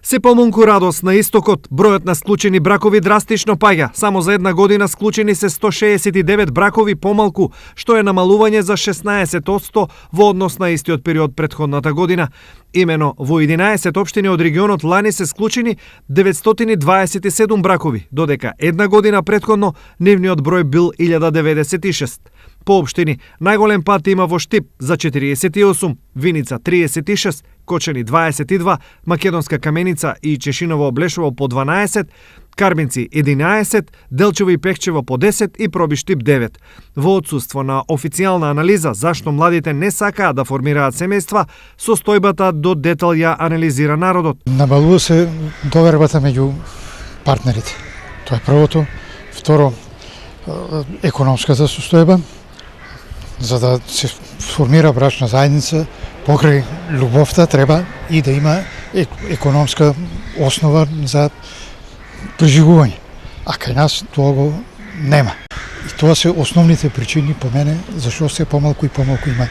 Се помалку радост на истокот, бројот на склучени бракови драстично паѓа. Само за една година склучени се 169 бракови помалку, што е намалување за 16% во однос на истиот период претходната година. Имено во 11 општини од регионот лани се склучени 927 бракови, додека една година претходно нивниот број бил 1096. По општини, најголем пат има во Штип за 48, Виница 36, Кочани 22, Македонска Каменица и Чешиново Облешово по 12, Карбинци 11, Делчево и Пехчево по 10 и Проби Штип 9. Во отсуство на официјална анализа зашто младите не сакаат да формираат семејства, состојбата до детал ја анализира народот. Набалува се довербата меѓу партнерите. Тоа е првото. Второ, економската состојба. За да се формира брачна заедница, покрај љубовта треба и да има економска основа за преживување. А кај нас тоа го нема. И тоа се основните причини по мене зашто се помалку и помалку има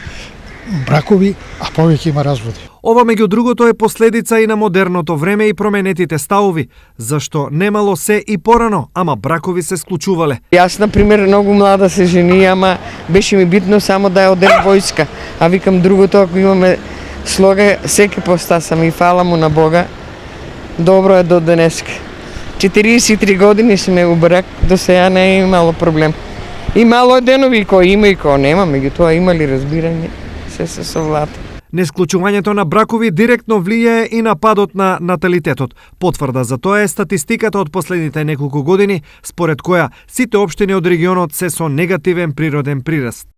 бракови, а повеќе има разводи. Ова меѓу другото е последица и на модерното време и променетите ставови, зашто немало се и порано, ама бракови се склучувале. Јас, например, многу млада се жени, ама беше ми битно само да ја одем војска. А викам другото, ако имаме слога, секи постасам и фала му на Бога. Добро е до денеска. 43 години сме у брак, до сега не е имало проблем. И мало е денови кој има и кој нема, меѓутоа имали разбирање, се совлада. Несклучувањето на бракови директно влијае и на падот на наталитетот. Потврда за тоа е статистиката од последните неколку години, според која сите општини од регионот се со негативен природен прираст.